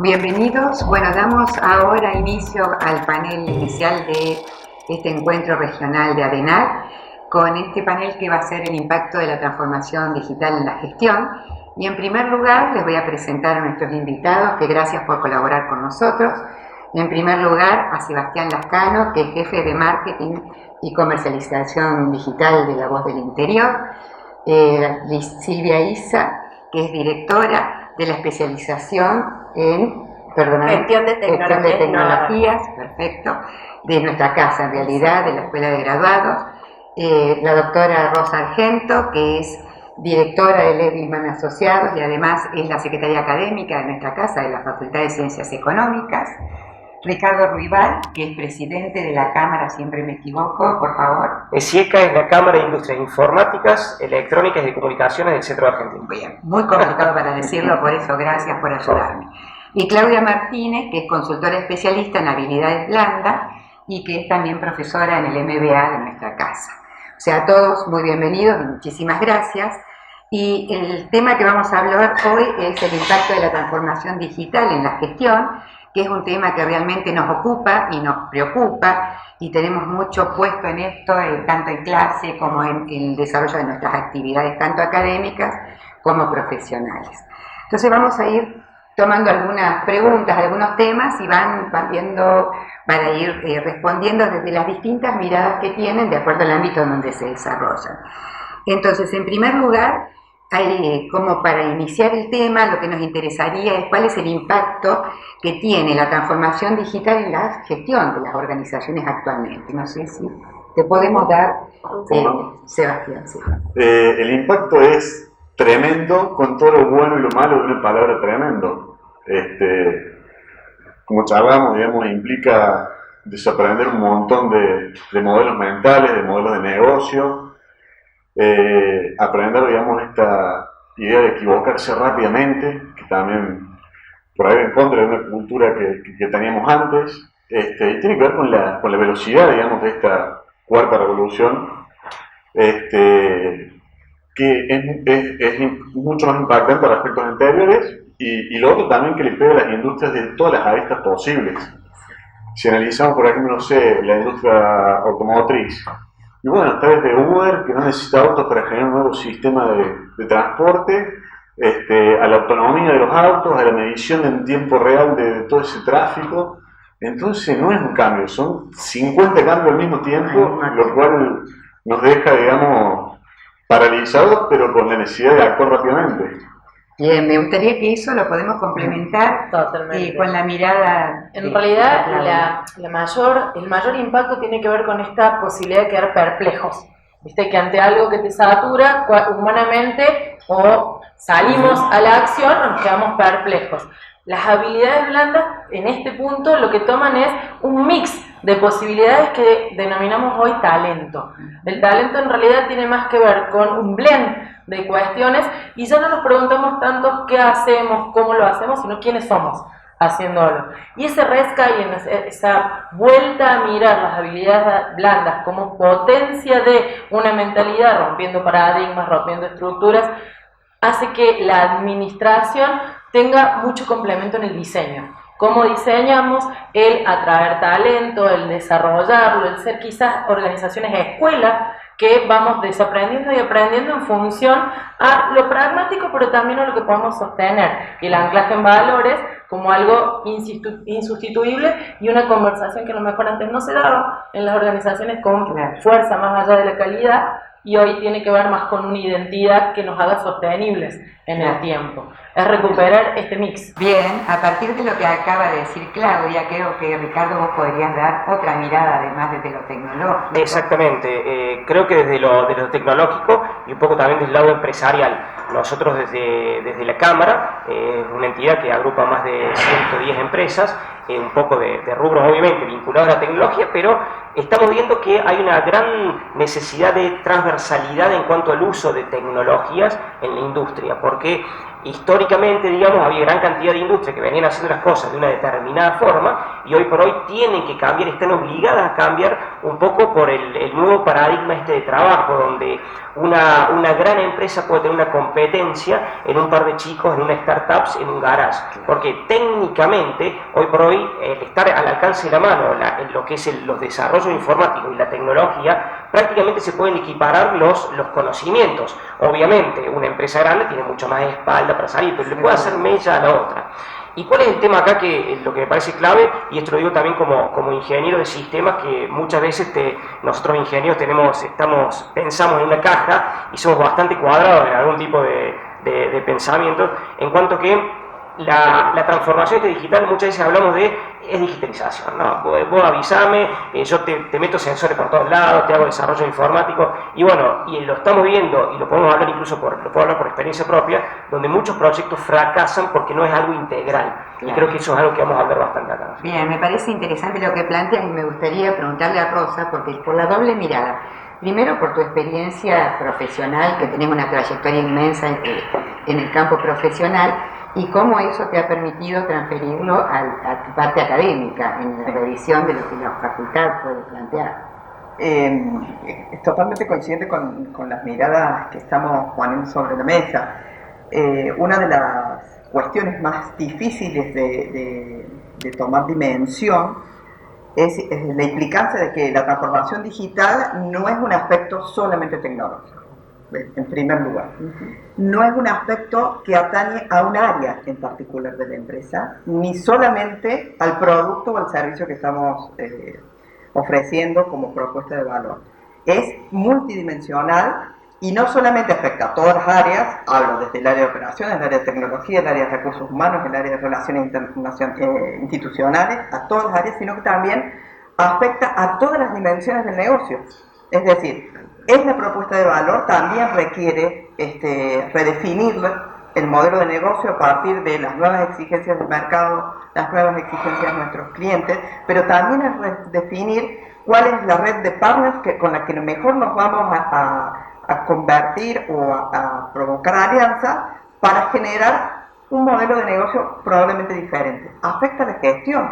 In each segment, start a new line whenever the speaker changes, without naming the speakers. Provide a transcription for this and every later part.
Bienvenidos. Bueno, damos ahora inicio al panel inicial de este encuentro regional de ADENAC, con este panel que va a ser el impacto de la transformación digital en la gestión. Y en primer lugar les voy a presentar a nuestros invitados, que gracias por colaborar con nosotros. En primer lugar a Sebastián Lascano, que es jefe de marketing y comercialización digital de La Voz del Interior. Silvia Isa, que es directora de la especialización en
gestión de
tecnologías, perfecto, de nuestra casa, en realidad, de la Escuela de Graduados. La doctora Rosa Argento, que es directora de Levman Asociados y además es la secretaria académica de nuestra casa, de la Facultad de Ciencias Económicas. Ricardo Ruibal, que es presidente de la Cámara, siempre me equivoco, por favor.
SIECA es la Cámara de Industrias Informáticas, Electrónicas y de Comunicaciones del Centro Argentino.
Bien, muy complicado para decirlo, por eso gracias por ayudarme. Y Claudia Martínez, que es consultora especialista en habilidades blandas y que es también profesora en el MBA de nuestra casa. O sea, todos muy bienvenidos y muchísimas gracias. Y el tema que vamos a hablar hoy es el impacto de la transformación digital en la gestión, que es un tema que realmente nos ocupa y nos preocupa, y tenemos mucho puesto en esto, tanto en clase como en el desarrollo de nuestras actividades, tanto académicas como profesionales. Entonces vamos a ir tomando algunas preguntas, algunos temas, y van viendo para ir respondiendo desde las distintas miradas que tienen de acuerdo al ámbito en donde se desarrollan. Entonces, en primer lugar, como para iniciar el tema, lo que nos interesaría es cuál es el impacto que tiene la transformación digital en la gestión de las organizaciones actualmente. No sé si te podemos dar, Sebastián. Sí.
El impacto es tremendo, con todo lo bueno y lo malo de una palabra tremendo. Como charlamos, digamos, implica desaprender un montón de modelos mentales, de modelos de negocio. Aprender, digamos, esta idea de equivocarse rápidamente, que también por ahí en contra de una cultura que teníamos antes, y tiene que ver con la velocidad, digamos, de esta cuarta revolución, que es mucho más impactante a aspectos anteriores, y lo otro también que le pega a las industrias de todas las aristas posibles. Si analizamos, por ejemplo, no sé, la industria automotriz, y bueno, está desde Uber, que no necesita autos para generar un nuevo sistema de transporte, a la autonomía de los autos, a la medición en tiempo real de todo ese tráfico. Entonces no es un cambio, son 50 cambios al mismo tiempo, lo cual nos deja, digamos, paralizados, pero con la necesidad de actuar rápidamente.
Bien, me gustaría que eso lo podemos complementar con la mirada.
En realidad, el mayor impacto tiene que ver con esta posibilidad de quedar perplejos. Viste que ante algo que te satura, humanamente, o salimos a la acción o nos quedamos perplejos. Las habilidades blandas, en este punto, lo que toman es un mix de posibilidades que denominamos hoy talento. El talento en realidad tiene más que ver con un blend de cuestiones, y ya no nos preguntamos tanto qué hacemos, cómo lo hacemos, sino quiénes somos haciéndolo. Y ese rescale, esa vuelta a mirar las habilidades blandas como potencia de una mentalidad, rompiendo paradigmas, rompiendo estructuras, hace que la administración tenga mucho complemento en el diseño. Cómo diseñamos el atraer talento, el desarrollarlo, el ser quizás organizaciones escuela que vamos desaprendiendo y aprendiendo en función a lo pragmático, pero también a lo que podemos sostener. Y el anclaje en valores como algo insustituible, y una conversación que a lo mejor antes no se daba en las organizaciones con fuerza más allá de la calidad, y hoy tiene que ver más con una identidad que nos haga sostenibles en el tiempo. Es recuperar este mix.
Bien, a partir de lo que acaba de decir Claudia, creo que Ricardo vos podrías dar otra mirada además desde lo tecnológico.
Exactamente, creo que desde lo tecnológico y un poco también del lado empresarial. Nosotros desde la Cámara, una entidad que agrupa más de 110 empresas, un poco de rubros obviamente vinculados a la tecnología, pero estamos viendo que hay una gran necesidad de transversalidad en cuanto al uso de tecnologías en la industria, porque históricamente, digamos, había gran cantidad de industrias que venían haciendo las cosas de una determinada forma y hoy por hoy tienen que cambiar, están obligadas a cambiar un poco por el nuevo paradigma de trabajo, donde una gran empresa puede tener una competencia en un par de chicos, en una startups, en un garage, porque técnicamente, hoy por hoy, el estar al alcance de la mano, en lo que es los desarrollos informáticos y la tecnología, prácticamente se pueden equiparar los conocimientos. Obviamente, una empresa grande tiene mucho más espalda para salir, pero le puede hacer mella a la otra. ¿Y cuál es el tema acá que lo que me parece clave? Y esto lo digo también como ingeniero de sistemas, que muchas veces nosotros ingenieros pensamos en una caja y somos bastante cuadrados en algún tipo de pensamiento, en cuanto que la transformación digital, muchas veces hablamos es digitalización, ¿no? Vos avisame, yo te meto sensores por todos lados, te hago desarrollo informático, y bueno, y lo estamos viendo, y lo podemos hablar incluso lo puedo hablar por experiencia propia, donde muchos proyectos fracasan porque no es algo integral, y creo que eso es algo que vamos a hablar bastante acá.
Bien, me parece interesante lo que planteas y me gustaría preguntarle a Rosa, porque por la doble mirada, primero por tu experiencia profesional, que tenés una trayectoria inmensa en el campo profesional, y cómo eso te ha permitido transferirlo a tu parte académica, en la revisión de lo que la facultad puede plantear.
Es totalmente coincidente con las miradas que estamos poniendo sobre la mesa. Una de las cuestiones más difíciles de tomar dimensión es la implicancia de que la transformación digital no es un aspecto solamente tecnológico. En primer lugar, no es un aspecto que atañe a un área en particular de la empresa, ni solamente al producto o al servicio que estamos ofreciendo como propuesta de valor. Es multidimensional y no solamente afecta a todas las áreas, hablo desde el área de operaciones, el área de tecnología, el área de recursos humanos, el área de relaciones institucionales, a todas las áreas, sino que también afecta a todas las dimensiones del negocio. Es decir, esta propuesta de valor también requiere redefinir el modelo de negocio a partir de las nuevas exigencias del mercado, las nuevas exigencias de nuestros clientes, pero también es definir cuál es la red de partners con la que mejor nos vamos a convertir o a provocar alianzas para generar un modelo de negocio probablemente diferente. Afecta a la gestión,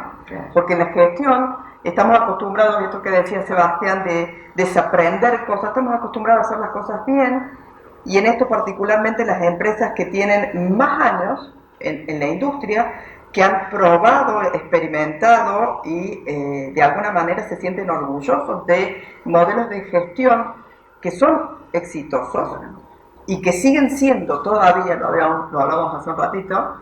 porque en la gestión estamos acostumbrados, esto que decía Sebastián, de desaprender cosas, estamos acostumbrados a hacer las cosas bien, y en esto particularmente las empresas que tienen más años en la industria, que han probado, experimentado y de alguna manera se sienten orgullosos de modelos de gestión que son exitosos y que siguen siendo todavía, lo hablamos hace un ratito,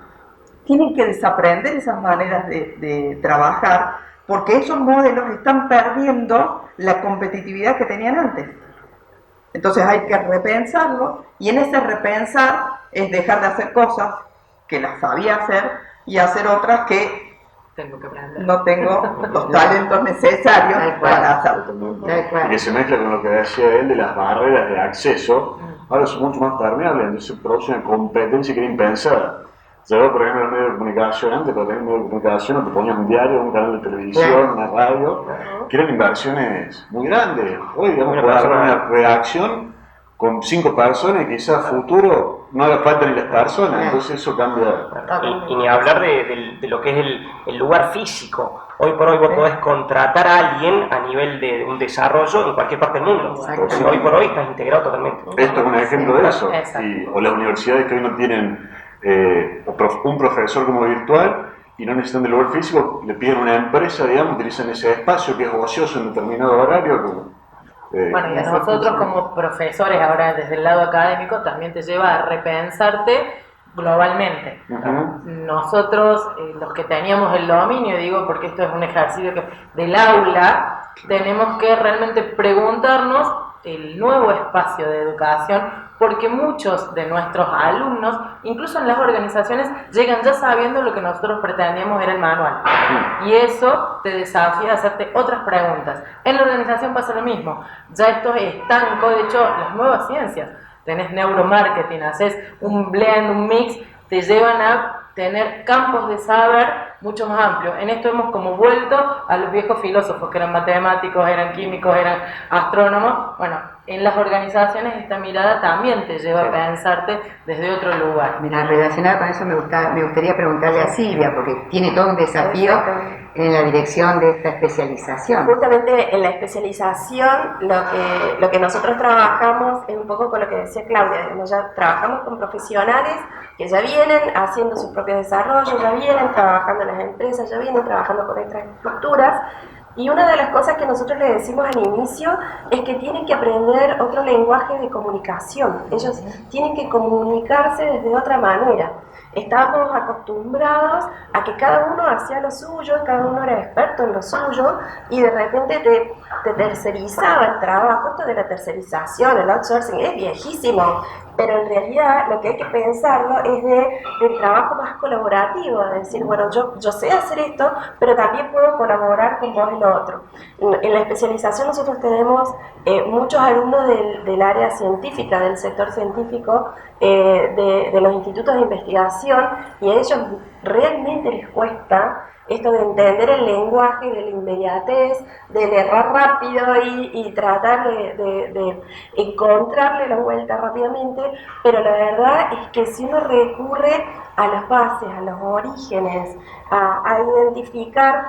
tienen que desaprender esas maneras de trabajar, porque esos modelos están perdiendo la competitividad que tenían antes. Entonces hay que repensarlo, y en ese repensar es dejar de hacer cosas que las sabía hacer y hacer otras que no tengo los talentos necesarios para hacerlo.
Y que se mezcla con lo que decía él de las barreras de acceso, ahora son mucho más permeables, entonces produce una competencia que era impensada. Yo, por ejemplo, en el medio de comunicación, antes para tener medio de comunicación te ponías un diario, un canal de televisión, una radio, que eran inversiones muy grandes. Hoy, digamos, puede haber una redacción con 5 personas y quizás futuro no haga falta ni las personas, entonces eso cambia.
Y ni hablar de lo que es el lugar físico. Hoy por hoy vos podés contratar a alguien a nivel de un desarrollo en cualquier parte del mundo. Entonces, hoy por hoy estás integrado totalmente.
Esto es un ejemplo de eso. O las universidades que hoy no tienen un profesor como virtual y no necesitan del lugar físico, le piden a una empresa, digamos, utilizan ese espacio que es ocioso en determinado horario.
Bueno, y a nosotros como profesores, ahora desde el lado académico, también te lleva a repensarte globalmente. Nosotros, los que teníamos el dominio, digo, porque esto es un ejercicio del aula, tenemos que realmente preguntarnos el nuevo espacio de educación, porque muchos de nuestros alumnos, incluso en las organizaciones, llegan ya sabiendo lo que nosotros pretendíamos era el manual. Y eso te desafía a hacerte otras preguntas. En la organización pasa lo mismo. Ya esto es estanco, de hecho, las nuevas ciencias. Tenés neuromarketing, haces un blend, un mix, te llevan a tener campos de saber mucho más amplios. En esto hemos como vuelto a los viejos filósofos que eran matemáticos, eran químicos, eran astrónomos. Bueno, en las organizaciones esta mirada también te lleva a pensarte desde otro lugar.
Mira, relacionado con eso me gustaría preguntarle a Silvia, porque tiene todo un desafío en la dirección de esta especialización.
Justamente en la especialización lo que nosotros trabajamos es un poco con lo que decía Claudia, digamos, ya trabajamos con profesionales que ya vienen haciendo sus propios desarrollos, ya vienen trabajando en las empresas, ya vienen trabajando con estas estructuras. Y una de las cosas que nosotros les decimos al inicio es que tienen que aprender otro lenguaje de comunicación. Ellos tienen que comunicarse desde otra manera. Estamos acostumbrados a que cada uno hacía lo suyo, cada uno era experto en lo suyo y de repente te tercerizaba el trabajo. Esto de la tercerización, el outsourcing, es viejísimo, pero en realidad lo que hay que pensarlo es del trabajo más colaborativo, de decir, bueno, yo sé hacer esto, pero también puedo colaborar con vos en lo otro. En la especialización nosotros tenemos muchos alumnos del área científica, del sector científico, de los institutos de investigación, y a ellos realmente les cuesta esto de entender el lenguaje, de la inmediatez, del errar rápido y tratar de encontrarle la vuelta rápidamente, pero la verdad es que si uno recurre a las bases, a los orígenes, a identificar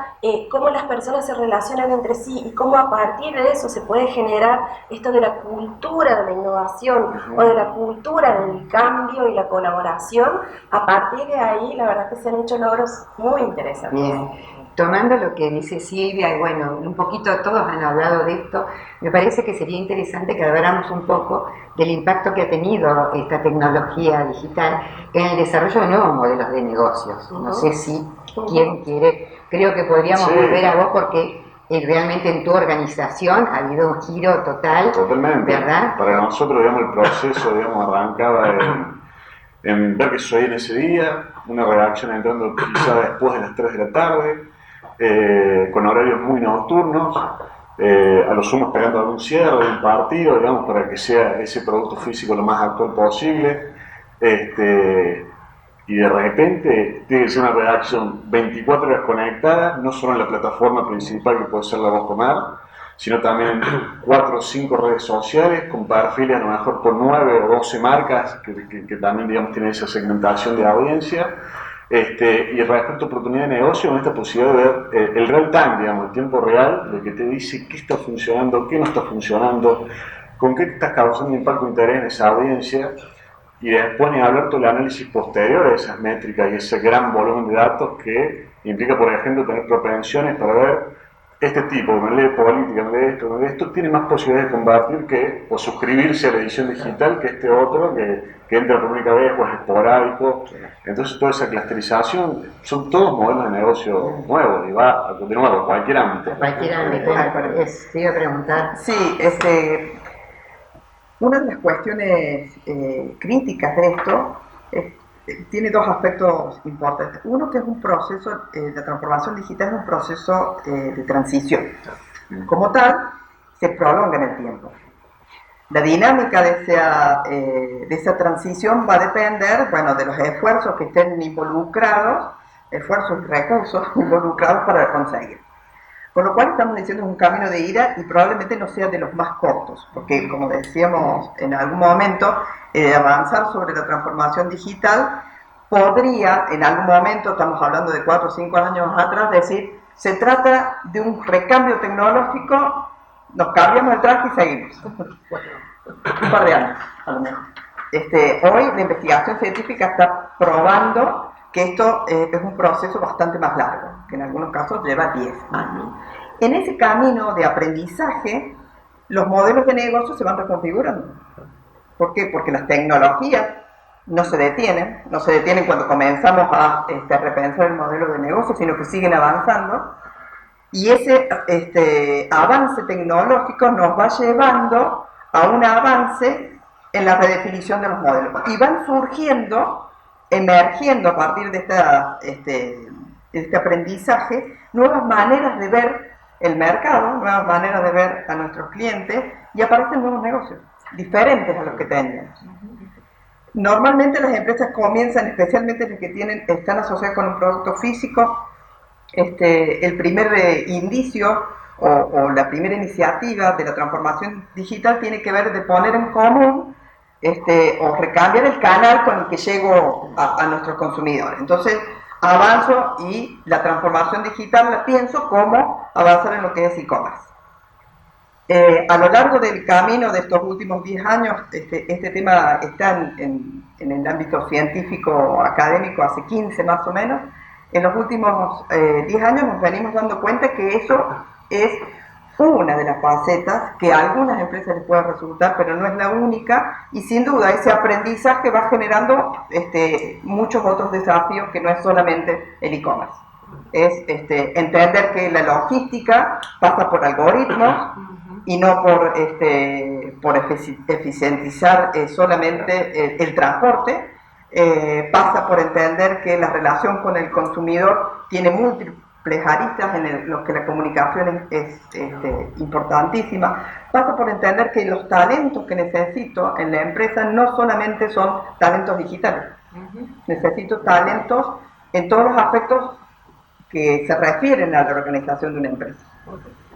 cómo las personas se relacionan entre sí y cómo a partir de eso se puede generar esto de la cultura de la innovación o de la cultura del cambio y la colaboración, a partir de ahí la verdad que se han hecho logros muy interesantes.
Bien, tomando lo que dice Silvia, y bueno, un poquito todos han hablado de esto, me parece que sería interesante que habláramos un poco del impacto que ha tenido esta tecnología digital en el desarrollo de nuevos modelos de negocios. No sé si quién quiere, creo que podríamos volver a vos porque realmente en tu organización ha habido un giro total.
Totalmente.
¿Verdad?
Para nosotros, digamos, el proceso, digamos, arrancaba en ver que sucedía en ese día, una redacción entrando quizá después de las 3 de la tarde, con horarios muy nocturnos, a lo sumo esperando algún cierre de un partido, digamos, para que sea ese producto físico lo más actual posible. Y de repente tiene que ser una redacción 24 horas conectada, no solo en la plataforma principal que puede ser La Voz Tomar, sino también en 4 o 5 redes sociales con perfiles a lo mejor por 9 o 12 marcas que también, digamos, tienen esa segmentación de audiencia. Y respecto a oportunidad de negocio, con esta posibilidad de ver el real time, digamos, el tiempo real, de que te dice qué está funcionando, qué no está funcionando, con qué te estás causando impacto de interés en esa audiencia, y después ni hablar todo el análisis posterior a esas métricas y ese gran volumen de datos que implica, por ejemplo, tener propensiones para ver este tipo, me lee política, me lee esto, tiene más posibilidades de convertir o suscribirse a la edición digital que este otro que entra por única vez o es esporádico. Entonces toda esa clusterización son todos modelos de negocio nuevos y va a continuar en cualquier ámbito.
Cualquier ámbito, te iba a preguntar.
Sí, una de las cuestiones críticas de esto tiene dos aspectos importantes. Uno, que es un proceso, la transformación digital es un proceso de transición. Como tal, se prolonga en el tiempo. La dinámica de esa transición va a depender, bueno, de los esfuerzos que estén involucrados, esfuerzos y recursos involucrados para conseguir. Con lo cual estamos diciendo un camino de ida y probablemente no sea de los más cortos, porque como decíamos en algún momento, avanzar sobre la transformación digital podría, en algún momento, estamos hablando de 4 o 5 años atrás, decir, se trata de un recambio tecnológico, nos cambiamos el traje y seguimos. Un par de años, a lo mejor. Hoy la investigación científica está probando que esto es un proceso bastante más largo, que en algunos casos lleva 10 años. En ese camino de aprendizaje, los modelos de negocio se van reconfigurando. ¿Por qué? Porque las tecnologías no se detienen cuando comenzamos a repensar el modelo de negocio, sino que siguen avanzando. Y ese avance tecnológico nos va llevando a un avance en la redefinición de los modelos. Y van surgiendo, emergiendo a partir de este aprendizaje, nuevas maneras de ver el mercado, nuevas maneras de ver a nuestros clientes, y aparecen nuevos negocios, diferentes a los que teníamos. Normalmente las empresas comienzan, especialmente las que están asociadas con un producto físico, el primer indicio o la primera iniciativa de la transformación digital tiene que ver de poner en común o recambiar el canal con el que llego a nuestros consumidores. Entonces avanzo y la transformación digital la pienso como avanzar en lo que es e-commerce. A lo largo del camino de estos últimos 10 años, este tema está en el ámbito científico académico hace 15 más o menos. En los últimos 10 años nos venimos dando cuenta que eso es una de las facetas que a algunas empresas les puede resultar, pero no es la única, y sin duda ese aprendizaje va generando muchos otros desafíos que no es solamente el e-commerce. Es entender que la logística pasa por algoritmos y no por eficientizar solamente el transporte. Pasa por entender que la relación con el consumidor tiene múltiples aristas en los que la comunicación es importantísima. Pasa por entender que los talentos que necesito en la empresa no solamente son talentos digitales. Necesito talentos en todos los aspectos que se refieren a la organización de una empresa.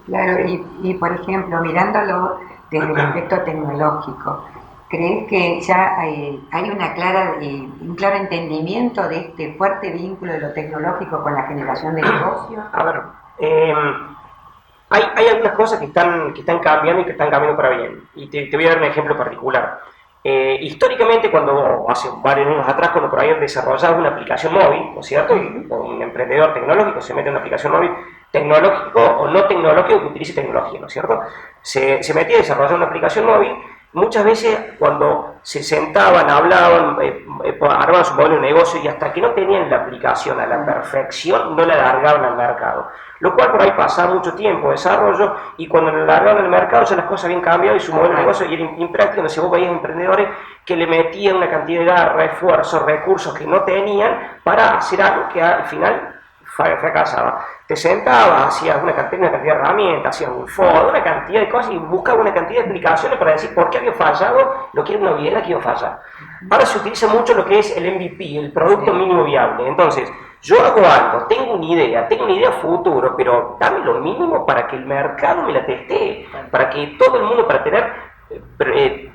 Claro, y por ejemplo, mirándolo desde el aspecto tecnológico, ¿crees que ya hay un claro entendimiento de este fuerte vínculo de lo tecnológico con la generación de negocios?
A ver, hay algunas cosas que están cambiando y que están cambiando para bien. Y te voy a dar un ejemplo particular. Históricamente, hace varios años atrás, cuando por ahí desarrollaba una aplicación móvil, ¿no es cierto? Un emprendedor tecnológico se mete en una aplicación móvil tecnológico o no tecnológico que utilice tecnología, ¿no es cierto? Se metía a desarrollar una aplicación móvil. Muchas veces cuando se sentaban, hablaban, armaban su modelo de negocio y hasta que no tenían la aplicación a la perfección no la largaban al mercado. Lo cual por ahí pasaba mucho tiempo de desarrollo y cuando la largaban al mercado ya las cosas habían cambiado y su modelo de negocio era impráctico. Entonces vos veías emprendedores que le metían una cantidad de garra, esfuerzo, recursos que no tenían para hacer algo que al final fracasaba. Te sentabas, hacías una cantidad de herramientas, hacías un foro, una cantidad de cosas y buscabas una cantidad de explicaciones para decir por qué había fallado, lo que era una obviedad que iba a fallar. Ahora se utiliza mucho lo que es el MVP, el producto mínimo viable. Entonces, yo hago algo, tengo una idea futuro, pero dame lo mínimo para que el mercado me la testee, para que todo el mundo, para tener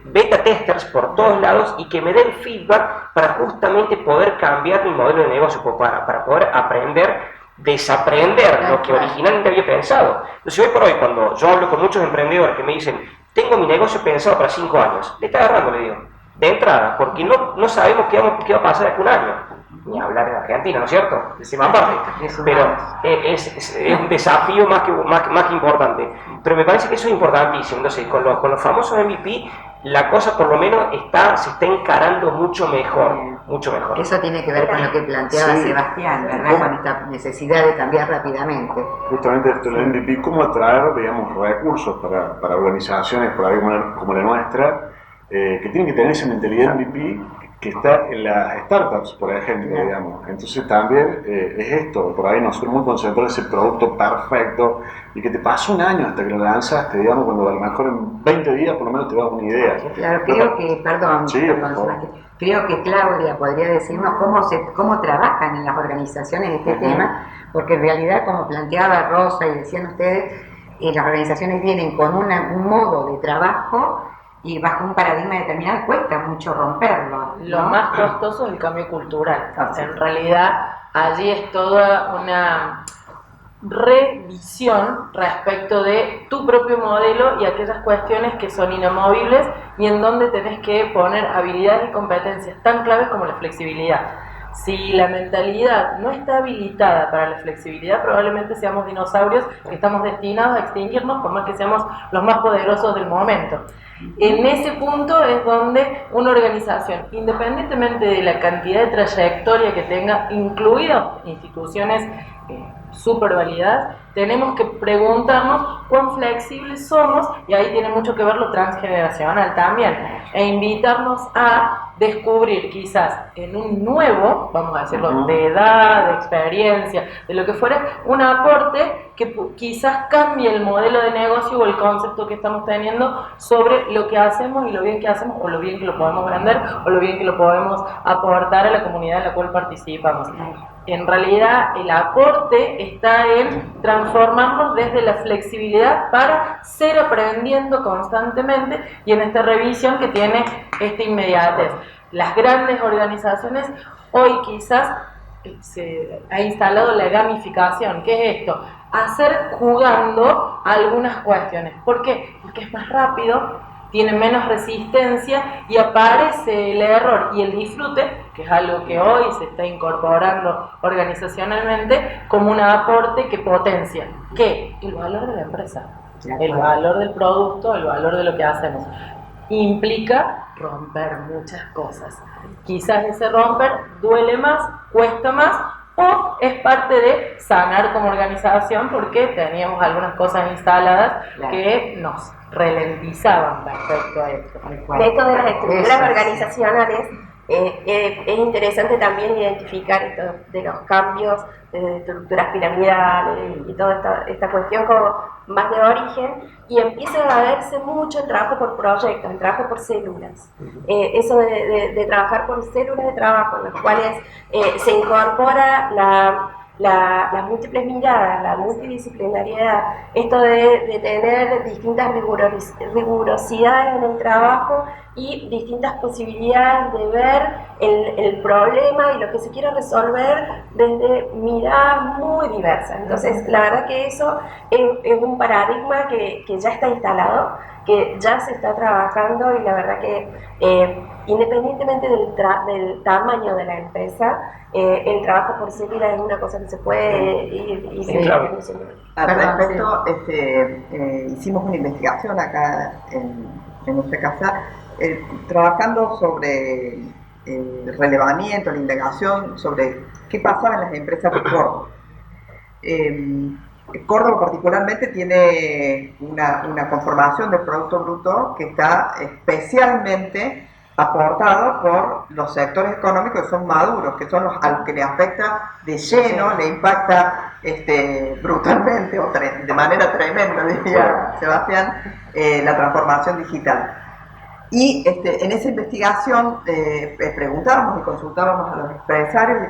beta testers por todos lados y que me den feedback para justamente poder cambiar mi modelo de negocio, para poder desaprender lo que originalmente había pensado. Entonces hoy por hoy, cuando yo hablo con muchos emprendedores que me dicen, tengo mi negocio pensado para 5 años, le está agarrando, le digo, de entrada, porque no sabemos qué va a pasar en un año. Ni hablar de Argentina, ¿no es cierto? Decimos aparte. Pero es un desafío más que importante. Pero me parece que eso es importantísimo. Entonces, con los famosos MVP, la cosa por lo menos se está encarando mucho mejor.
Eso tiene que ver con lo que planteaba Sebastián, ¿verdad? Con esta necesidad de cambiar rápidamente.
Justamente esto del MVP, cómo atraer, digamos, recursos para organizaciones por ahí como la nuestra, que tienen que tener esa mentalidad MVP que está en las startups, por ejemplo, digamos. Entonces también es esto, por ahí nosotros muy concentrados en ese producto perfecto y que te pasa un año hasta que lo lanzaste, digamos, cuando a lo mejor en 20 días por lo menos te das una idea.
Claro, creo que Claudia podría decirnos cómo trabajan en las organizaciones este tema, porque en realidad, como planteaba Rosa y decían ustedes, las organizaciones vienen con un modo de trabajo y bajo un paradigma determinado cuesta mucho romperlo, ¿no?
Lo más costoso es el cambio cultural. En realidad, allí es toda una revisión respecto de tu propio modelo y aquellas cuestiones que son inamovibles y en donde tenés que poner habilidades y competencias tan claves como la flexibilidad. Si la mentalidad no está habilitada para la flexibilidad, probablemente seamos dinosaurios que estamos destinados a extinguirnos por más que seamos los más poderosos del momento. En ese punto es donde una organización, independientemente de la cantidad de trayectoria que tenga, incluidas instituciones súper validadas, tenemos que preguntarnos cuán flexibles somos, y ahí tiene mucho que ver lo transgeneracional también, e invitarnos a descubrir quizás en un nuevo, vamos a decirlo, de edad, de experiencia, de lo que fuera, un aporte que quizás cambie el modelo de negocio o el concepto que estamos teniendo sobre lo que hacemos y lo bien que hacemos, o lo bien que lo podemos vender, o lo bien que lo podemos aportar a la comunidad en la cual participamos. En realidad el aporte está en transformarnos desde la flexibilidad para ser aprendiendo constantemente, y en esta revisión que tiene esta inmediatez. Las grandes organizaciones hoy quizás se ha instalado la gamificación. ¿Qué es esto? Hacer jugando algunas cuestiones. ¿Por qué? Porque es más rápido, tiene menos resistencia y aparece el error y el disfrute, que es algo que hoy se está incorporando organizacionalmente como un aporte que potencia. ¿Qué? El valor de la empresa, el valor del producto, el valor de lo que hacemos. Implica romper muchas cosas. Quizás ese romper duele más, cuesta más, o es parte de sanar como organización porque teníamos algunas cosas instaladas que nos ralentizaban respecto a esto.
De esto de las estructuras organizacionales, es interesante también identificar esto de los cambios de estructuras piramidales y toda esta cuestión como más de origen, y empieza a verse mucho el trabajo por proyectos, el trabajo por células. Eso de trabajar por células de trabajo, en las cuales se incorpora las múltiples miradas, la multidisciplinariedad, esto de tener distintas rigurosidades en el trabajo y distintas posibilidades de ver el problema y lo que se quiere resolver desde miradas muy diversas. Entonces, la verdad que eso es un paradigma que ya está instalado, que ya se está trabajando, y la verdad que independientemente del tamaño de la empresa, el trabajo por célula es una cosa que se puede ir
claro.
Al respecto, hicimos una investigación acá en nuestra casa, trabajando sobre el relevamiento, la indagación sobre qué pasaba en las empresas de Córdoba. Córdoba particularmente tiene una conformación del Producto Bruto que está especialmente aportado por los sectores económicos que son maduros, que son a los que le afecta de lleno, le impacta brutalmente o de manera tremenda, diría Sebastián, la transformación digital. Y en esa investigación preguntábamos y consultábamos a los empresarios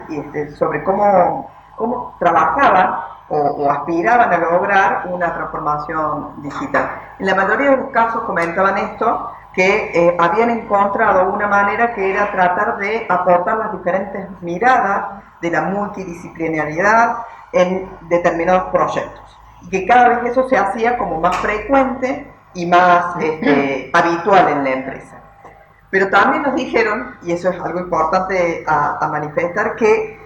sobre cómo trabajaban o aspiraban a lograr una transformación digital. En la mayoría de los casos comentaban esto, que habían encontrado una manera que era tratar de aportar las diferentes miradas de la multidisciplinariedad en determinados proyectos, y que cada vez eso se hacía como más frecuente y más habitual en la empresa. Pero también nos dijeron, y eso es algo importante a manifestar, que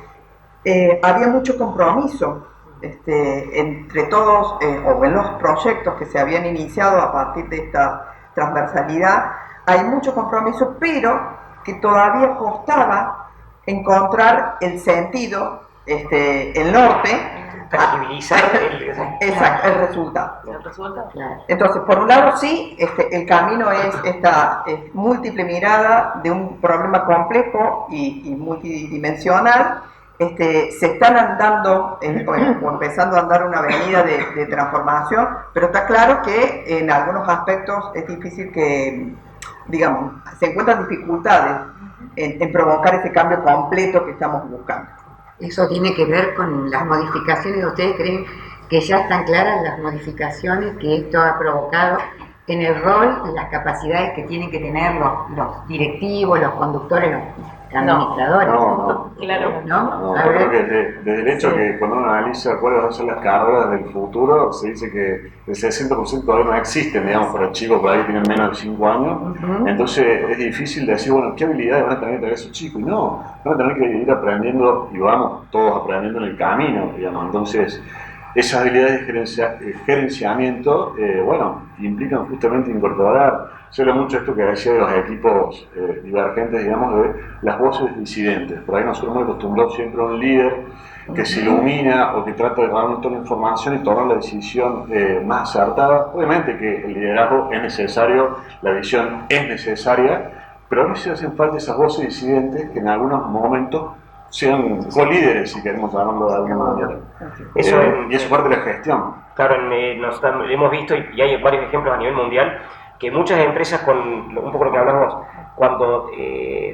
había mucho compromiso entre todos, o en los proyectos que se habían iniciado a partir de esta transversalidad, hay mucho compromiso, pero que todavía costaba encontrar el sentido, el norte,
tangibilizar
el resultado. Entonces, por un lado sí, el camino es esta múltiple mirada de un problema complejo y multidimensional. Se están andando o empezando a andar una avenida de transformación, pero está claro que en algunos aspectos es difícil que, digamos, se encuentran dificultades en provocar ese cambio completo que estamos buscando.
Eso tiene que ver con las modificaciones. ¿Ustedes creen que ya están claras las modificaciones que esto ha provocado en el rol, en las capacidades que tienen que tener los directivos, los conductores, los administradores?
No,
Claro.
¿No?
yo creo que desde el hecho que cuando uno analiza cuáles van a ser las carreras del futuro, se dice que el 60% todavía no existen, digamos, para chicos por ahí que tienen menos de 5 años. Entonces es difícil decir, bueno, ¿qué habilidades van a tener que tener esos chicos? Y no, van a tener que ir aprendiendo, y vamos todos aprendiendo en el camino, digamos. Entonces Esas habilidades de gerenciamiento, bueno, implican justamente incorporar, se habla mucho de esto que decía de los equipos divergentes, digamos, de las voces disidentes. Por ahí nosotros hemos acostumbrado siempre a un líder que se ilumina o que trata de darnos toda la información y tomar la decisión más acertada. Obviamente que el liderazgo es necesario, la visión es necesaria, pero a veces hacen falta esas voces disidentes que en algunos momentos sean co-líderes, si queremos llamarlo de alguna manera. Y eso es parte de la gestión.
Claro, hemos visto, y hay varios ejemplos a nivel mundial, que muchas empresas, con un poco lo que hablamos, cuando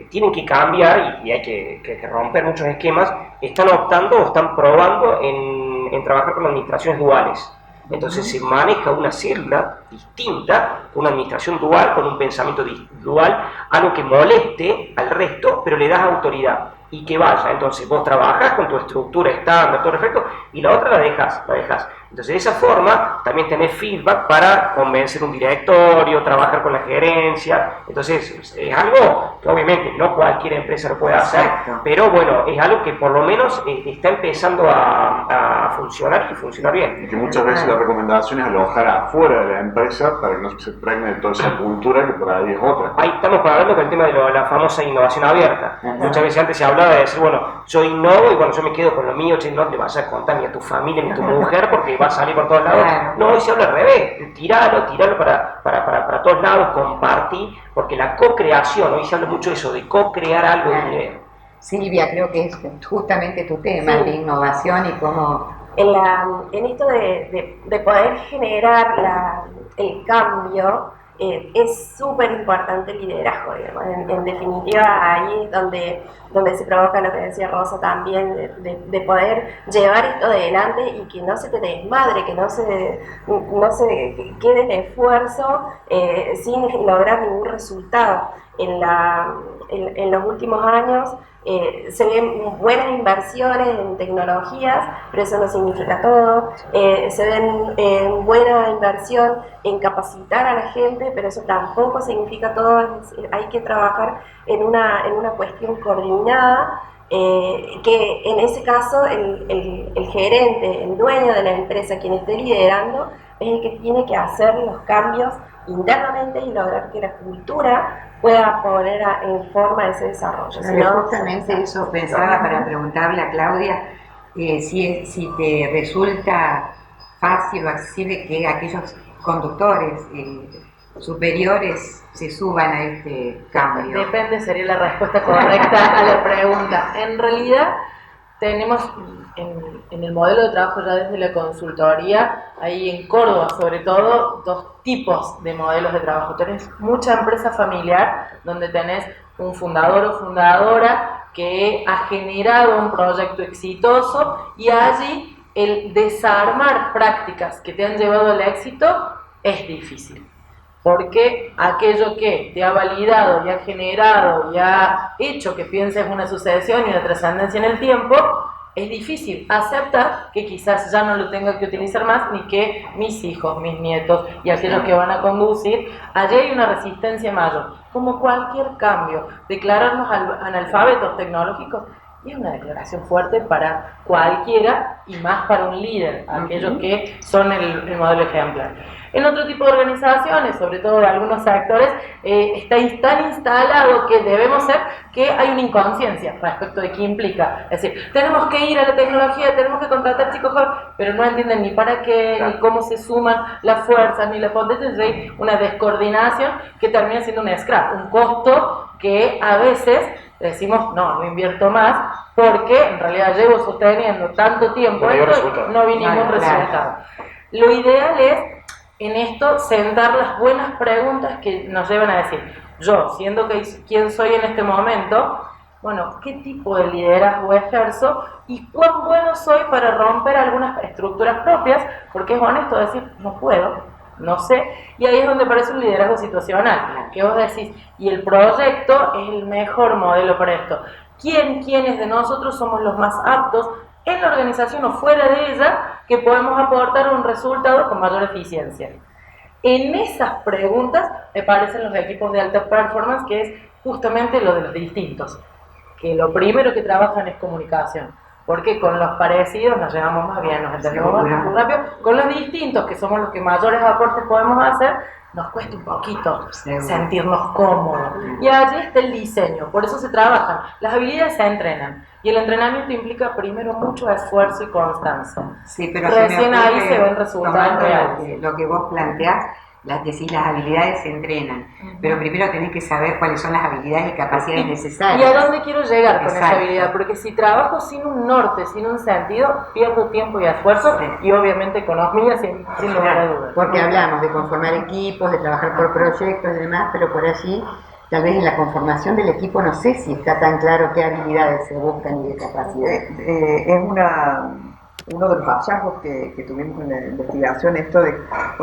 tienen que cambiar y hay que romper muchos esquemas, están optando o están probando en trabajar con administraciones duales. Entonces se maneja una célula distinta, una administración dual, con un pensamiento dual, algo que moleste al resto, pero le das autoridad y que vaya. Entonces vos trabajas con tu estructura estándar, todo perfecto, y la otra la dejas. Entonces de esa forma también tenés feedback para convencer un directorio, trabajar con la gerencia. Entonces es algo que obviamente no cualquier empresa lo puede hacer, pero bueno, es algo que por lo menos está empezando a funcionar y funcionar bien.
Y que muchas veces la recomendación es alojar afuera de la empresa para que no se pregne de toda esa cultura que por ahí es otra.
Ahí estamos hablando con el tema de la famosa innovación abierta. Muchas veces antes se hablaba de decir, bueno, yo innovo y bueno, yo me quedo con lo mío, che, no te vas a contar ni a tu familia ni a tu mujer porque va a salir por todos lados. No, hoy se habla al revés, tiralo para todos lados, compartí, porque la co-creación, hoy se habla mucho de eso, de co-crear algo de dinero.
Silvia, creo que es justamente tu tema,
Sí.
de innovación y cómo...
En esto de poder generar el cambio, es súper importante el liderazgo, digamos. En definitiva, ahí es donde se provoca lo que decía Rosa también, de poder llevar esto adelante y que no se te desmadre, que no se quede el esfuerzo sin lograr ningún resultado. En los últimos años se ven buenas inversiones en tecnologías, pero eso no significa todo. Se ven buena inversión en capacitar a la gente, pero eso tampoco significa todo. Hay que trabajar en una cuestión coordinada, que en ese caso el gerente, el dueño de la empresa, quien esté liderando, es el que tiene que hacer los cambios internamente y lograr que la cultura pueda poner en forma ese desarrollo.
Justamente eso pensaba para preguntarle a Claudia, si te resulta fácil o accesible que aquellos conductores superiores se suban a este cambio.
Depende, sería la respuesta correcta a la pregunta. En realidad, tenemos en el modelo de trabajo ya desde la consultoría, ahí en Córdoba sobre todo, dos tipos de modelos de trabajo. Tenés mucha empresa familiar, donde tenés un fundador o fundadora que ha generado un proyecto exitoso y allí el desarmar prácticas que te han llevado al éxito es difícil. Porque aquello que te ha validado y ha generado y ha hecho que pienses una sucesión y una trascendencia en el tiempo, es difícil aceptar que quizás ya no lo tenga que utilizar más, ni que mis hijos, mis nietos y aquellos que van a conducir, allí hay una resistencia mayor. Como cualquier cambio, declararnos analfabetos tecnológicos es una declaración fuerte para cualquiera y más para un líder, aquellos que son el modelo ejemplar. En otro tipo de organizaciones, sobre todo de algunos sectores, está tan instalado que debemos ser que hay una inconsciencia respecto de qué implica. Es decir, tenemos que ir a la tecnología, tenemos que contratar chicos jóvenes, pero no entienden ni para qué, ni cómo se suman las fuerzas, ni las potencias. Hay una descoordinación que termina siendo un scrap, un costo que a veces decimos, no invierto más, porque en realidad llevo sosteniendo tanto tiempo esto, no vi ningún resultado. Lo ideal es, en esto, sentar las buenas preguntas que nos llevan a decir, yo, siendo que quién soy en este momento, bueno, ¿qué tipo de liderazgo ejerzo? Y cuán bueno soy para romper algunas estructuras propias, porque es honesto decir, no puedo, no sé, y ahí es donde aparece un liderazgo situacional, que vos decís, y el proyecto es el mejor modelo para esto. ¿Quiénes de nosotros somos los más aptos en la organización o fuera de ella que podemos aportar un resultado con mayor eficiencia? En esas preguntas me parecen los equipos de alta performance, que es justamente lo de los distintos, que lo primero que trabajan es comunicación. porque con los parecidos nos llevamos más bien, nos entendemos más rápido, con los distintos, que somos los que mayores aportes podemos hacer, nos cuesta un poquito sentirnos cómodos. Y allí está el diseño, por eso se trabajan. Las habilidades se entrenan, y el entrenamiento implica primero mucho esfuerzo y constancia.
Sí, pero
recién ahí se ven resultados reales.
Lo que vos planteás, decís, las habilidades se entrenan, pero primero tenés que saber cuáles son las habilidades y capacidades necesarias.
¿Y a dónde quiero llegar con esa
Exacto.
habilidad? Porque si trabajo sin un norte, sin un sentido, pierdo tiempo y esfuerzo, y obviamente economía sin lugar a dudas.
Porque hablamos de conformar equipos, de trabajar por proyectos y demás, pero por allí, tal vez en la conformación del equipo, no sé si está tan claro qué habilidades se buscan y qué capacidades.
Es uno de los hallazgos que tuvimos en la investigación, esto de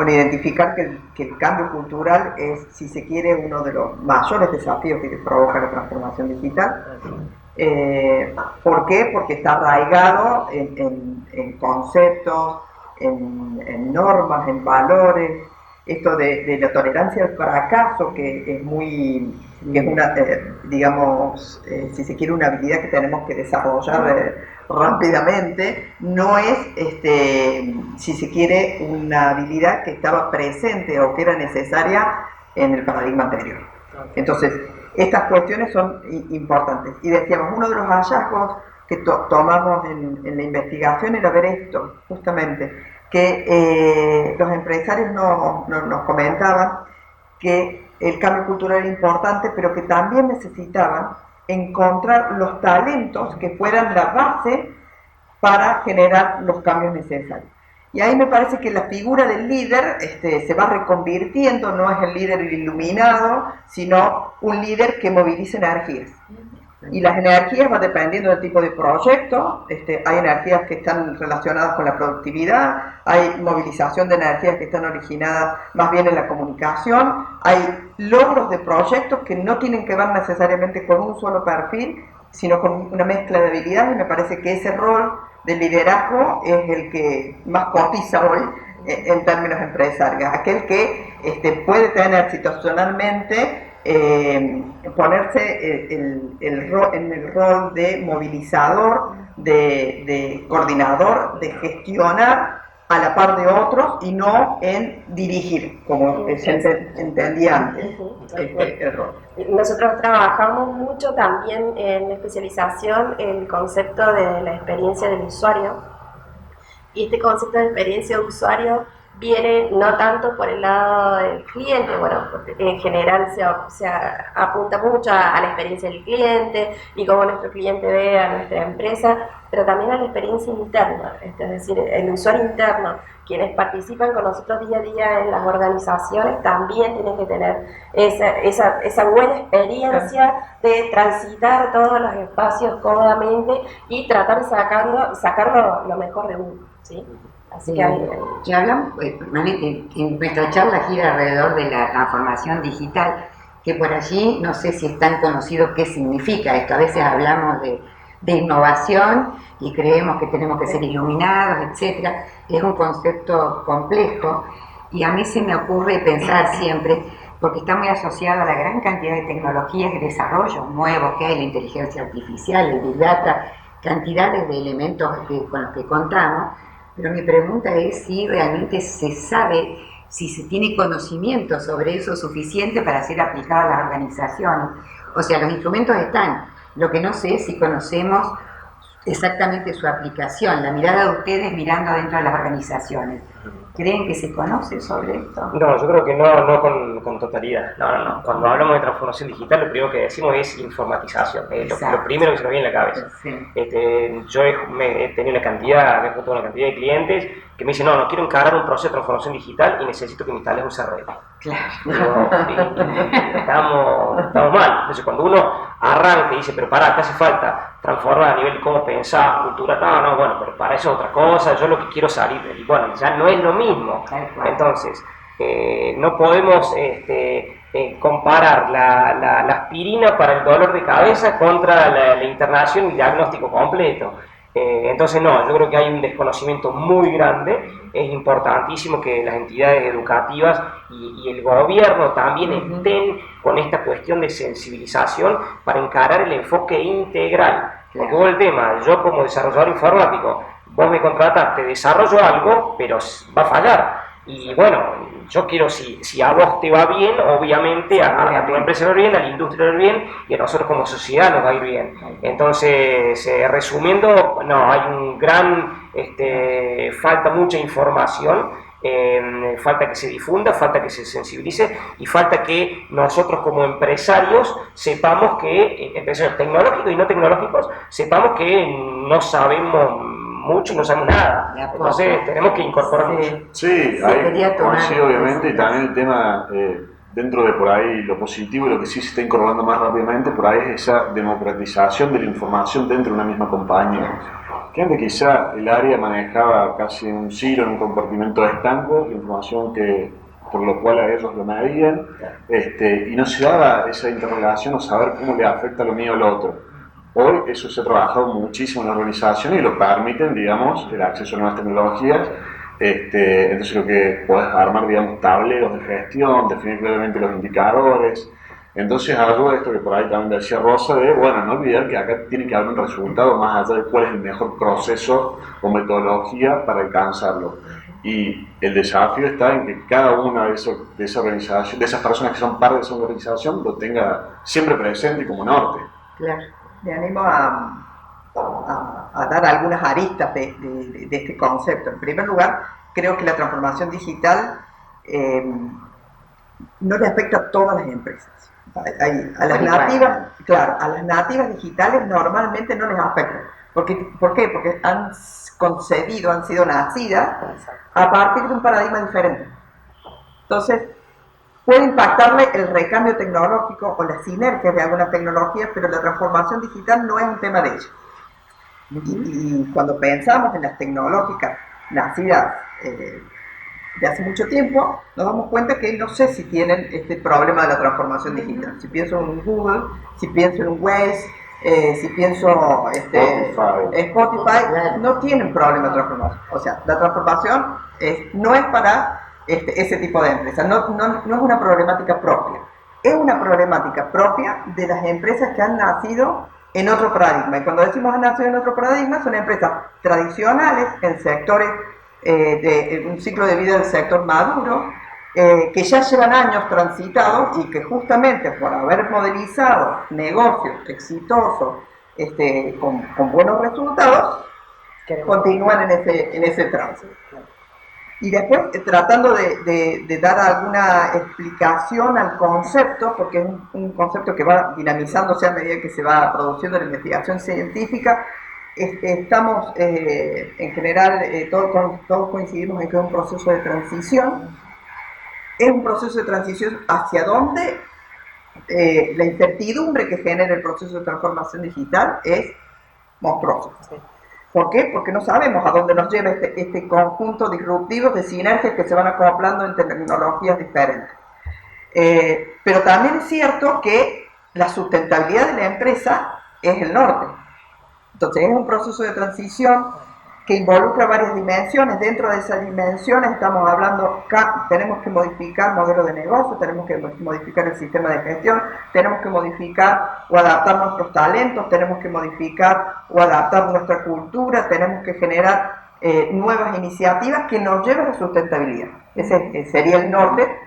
identificar que el cambio cultural es, si se quiere, uno de los mayores desafíos que provoca la transformación digital. ¿Por qué? Porque está arraigado en conceptos, en normas, en valores. Esto de la tolerancia al fracaso, que es una, digamos, si se quiere, una habilidad que tenemos que desarrollar rápidamente, no es, si se quiere, una habilidad que estaba presente o que era necesaria en el paradigma anterior. Entonces, estas cuestiones son importantes. Y decíamos, uno de los hallazgos que tomamos en la investigación era ver esto, justamente, que los empresarios nos comentaban que el cambio cultural era importante, pero que también necesitaban encontrar los talentos que fueran la base para generar los cambios necesarios. Y ahí me parece que la figura del líder se va reconvirtiendo, no es el líder iluminado, sino un líder que moviliza energías. Y las energías van dependiendo del tipo de proyecto. Hay energías que están relacionadas con la productividad, hay movilización de energías que están originadas más bien en la comunicación, hay logros de proyectos que no tienen que ver necesariamente con un solo perfil, sino con una mezcla de habilidades, y me parece que ese rol de liderazgo es el que más cotiza hoy en términos empresarios, aquel que puede tener situacionalmente ponerse en el rol de movilizador, de coordinador, de gestionar a la par de otros y no en dirigir, como se entendía antes el rol.
Nosotros trabajamos mucho también en la especialización el concepto de la experiencia del usuario, y este concepto de experiencia de usuario viene no tanto por el lado del cliente, bueno, en general se apunta mucho a la experiencia del cliente y cómo nuestro cliente ve a nuestra empresa, pero también a la experiencia interna, es decir, el usuario interno, quienes participan con nosotros día a día en las organizaciones, también tienen que tener esa buena experiencia de transitar todos los espacios cómodamente y tratar de sacar lo mejor de uno, ¿sí? Así que
ya hablamos permanente, en nuestra charla gira alrededor de la transformación digital, que por allí no sé si es tan conocido qué significa esto. A veces hablamos de innovación y creemos que tenemos que ser iluminados, etcétera. Es un concepto complejo y a mí se me ocurre pensar siempre, porque está muy asociado a la gran cantidad de tecnologías de desarrollo nuevos que hay, la inteligencia artificial, el Big Data, cantidades de elementos con los que contamos. Pero mi pregunta es si realmente se sabe, si se tiene conocimiento sobre eso suficiente para ser aplicado a las organizaciones. O sea, los instrumentos están, lo que no sé es si conocemos exactamente su aplicación, la mirada de ustedes mirando dentro de las organizaciones. ¿Creen que se conoce sobre esto?
No, yo creo que no con totalidad. No. Cuando hablamos de transformación digital, lo primero que decimos es informatización. Lo primero que se nos viene en la cabeza. Sí. Yo he tenido una cantidad de clientes que me dicen, no quiero encarar un proceso de transformación digital y necesito que me instales un CRM.
Claro.
Estamos mal. Entonces, cuando uno arranca y dice, pero pará, ¿qué hace falta? Transformar a nivel cómo pensar, cultura. Bueno, pero para eso es otra cosa, yo lo que quiero salir. Y bueno, ya no es lo mismo. Entonces, no podemos comparar la aspirina para el dolor de cabeza contra la internación y diagnóstico completo. Entonces no, yo creo que hay un desconocimiento muy grande. Es importantísimo que las entidades educativas y el gobierno también estén con esta cuestión de sensibilización para encarar el enfoque integral Porque hubo el tema, yo como desarrollador informático, vos me contrataste, desarrollo algo, pero va a fallar. Y bueno, yo quiero, si a vos te va bien, obviamente a tu empresa le va bien, a la industria le va bien, y a nosotros como sociedad nos va a ir bien. Entonces, resumiendo, no, hay un gran, falta mucha información, falta que se difunda, falta que se sensibilice, y falta que nosotros como empresarios sepamos que, empresarios tecnológicos y no tecnológicos, sepamos que no sabemos mucho y no sabemos nada. Entonces tenemos que incorporarnos.
Sí, sí, obviamente, y también el tema, dentro de por ahí lo positivo y lo que sí se está incorporando más rápidamente, por ahí es esa democratización de la información dentro de una misma compañía. Que antes quizá el área manejaba casi en un silo, en un compartimento estanco, la información por lo cual a ellos lo medían, y no se daba esa interrelación o saber cómo le afecta lo mío al otro. Hoy eso se ha trabajado muchísimo en la organización y lo permiten, digamos, el acceso a nuevas tecnologías. Entonces lo que podés armar, digamos, tableros de gestión, definir claramente los indicadores. Entonces algo de esto que por ahí también decía Rosa, de, bueno, no olvidar que acá tiene que haber un resultado más allá de cuál es el mejor proceso o metodología para alcanzarlo. Y el desafío está en que cada una de esas personas que son parte de esa organización lo tenga siempre presente y como norte.
Claro. Me animo a dar algunas aristas de este concepto. En primer lugar, creo que la transformación digital no le afecta a todas las empresas. A las nativas, claro, a las nativas digitales normalmente no les afecta. ¿Por qué? Porque han sido nacidas a partir de un paradigma diferente. Entonces, puede impactarle el recambio tecnológico o las sinergias de algunas tecnologías, pero la transformación digital no es un tema de ello. Y cuando pensamos en las tecnológicas nacidas de hace mucho tiempo, nos damos cuenta que no sé si tienen este problema de la transformación digital. Si pienso en un Google, si pienso en un Waze, si pienso Spotify, no tienen problema de transformación. O sea, la transformación no es para ese tipo de empresas, no es una problemática propia, es una problemática propia de las empresas que han nacido en otro paradigma. Y cuando decimos han nacido en otro paradigma, son empresas tradicionales en sectores de un ciclo de vida del sector maduro, que ya llevan años transitados y que justamente por haber modelizado negocios exitosos con buenos resultados, continúan en ese tránsito. Y después, tratando de dar alguna explicación al concepto, porque es un concepto que va dinamizándose a medida que se va produciendo la investigación científica, estamos, en general, todos coincidimos en que es un proceso de transición. Es un proceso de transición hacia donde la incertidumbre que genera el proceso de transformación digital es monstruosa. ¿Por qué? Porque no sabemos a dónde nos lleva este conjunto disruptivo de sinergias que se van acoplando entre tecnologías diferentes. Pero también es cierto que la sustentabilidad de la empresa es el norte. Entonces es un proceso de transición que involucra varias dimensiones. Dentro de esas dimensiones estamos hablando, tenemos que modificar modelos de negocio, tenemos que modificar el sistema de gestión, tenemos que modificar o adaptar nuestros talentos, tenemos que modificar o adaptar nuestra cultura, tenemos que generar nuevas iniciativas que nos lleven a la sustentabilidad. Ese sería el norte.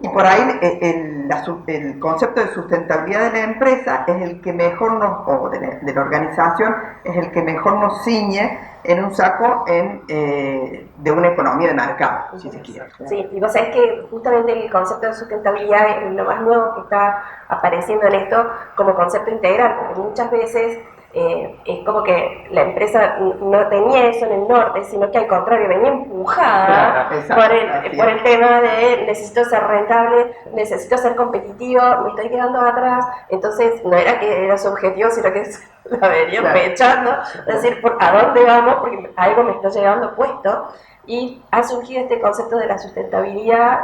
Y por ahí el concepto de sustentabilidad de la empresa es el que mejor o de la organización, es el que mejor nos ciñe en un saco de una economía de mercado, si se quiere.
Sí, y vos sabés que justamente el concepto de sustentabilidad es lo más nuevo que está apareciendo en esto como concepto integral, porque muchas veces es como que la empresa no tenía eso en el norte, sino que al contrario venía empujada por el tema de necesito ser rentable, necesito ser competitivo, me estoy quedando atrás. Entonces no era que era su objetivo, sino que la venían pechando, es decir, ¿a dónde vamos? Porque algo me está llegando puesto. Y ha surgido este concepto de la sustentabilidad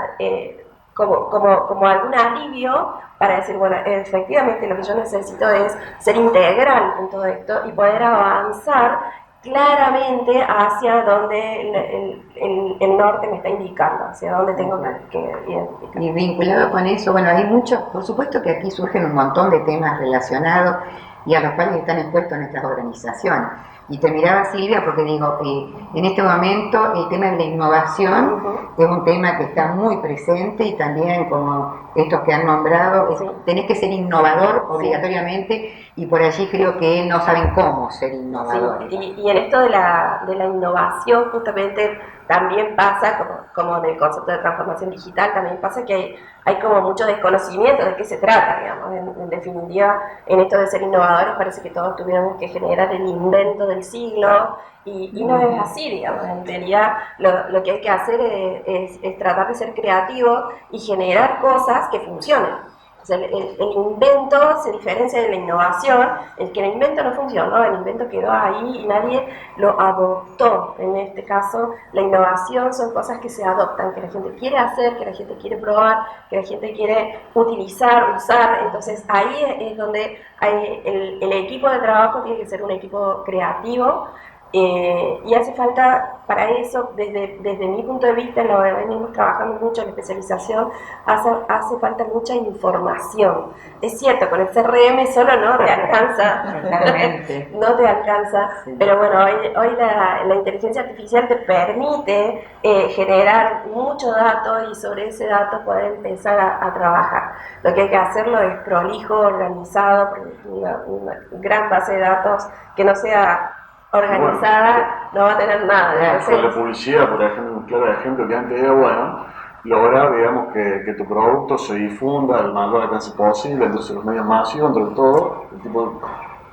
como algún alivio para decir, bueno, efectivamente lo que yo necesito es ser integral en todo esto y poder avanzar claramente hacia donde el norte me está indicando, hacia donde tengo que identificar.
Y vinculado con eso, bueno, hay muchos, por supuesto que aquí surgen un montón de temas relacionados. y a los cuales están expuestos nuestras organizaciones. Y te miraba, Silvia, porque digo, en este momento el tema de la innovación es un tema que está muy presente, y también como estos que han nombrado, tenés que ser innovador obligatoriamente, y por allí creo que no saben cómo ser innovadores.
Sí, y en esto de la innovación justamente también pasa, como en el concepto de transformación digital, también pasa que hay como mucho desconocimiento de qué se trata, digamos. En definitiva, en esto de ser innovadores parece que todos tuviéramos que generar el invento del siglo, y no es así, digamos. En realidad lo que hay que hacer es tratar de ser creativo y generar cosas que funcionen. O sea, el invento se diferencia de la innovación. El que el invento no funcionó, el invento quedó ahí y nadie lo adoptó. En este caso, la innovación son cosas que se adoptan, que la gente quiere hacer, que la gente quiere probar, que la gente quiere utilizar, usar. Entonces ahí es donde el equipo de trabajo tiene que ser un equipo creativo. Y hace falta para eso, desde mi punto de vista, lo venimos trabajando mucho en la especialización, hace falta mucha información. Es cierto, con el CRM solo no te alcanza, no te alcanza, sí. Pero bueno, hoy la inteligencia artificial te permite generar mucho dato, y sobre ese dato poder empezar a trabajar. Lo que hay que hacerlo es prolijo, organizado, una gran base de datos que no sea organizada, no va a tener nada.
Con la publicidad, por ejemplo, un claro ejemplo que antes era bueno, lograr, digamos, que tu producto se difunda al mayor alcance posible, entonces los medios masivos, entre todo, el tipo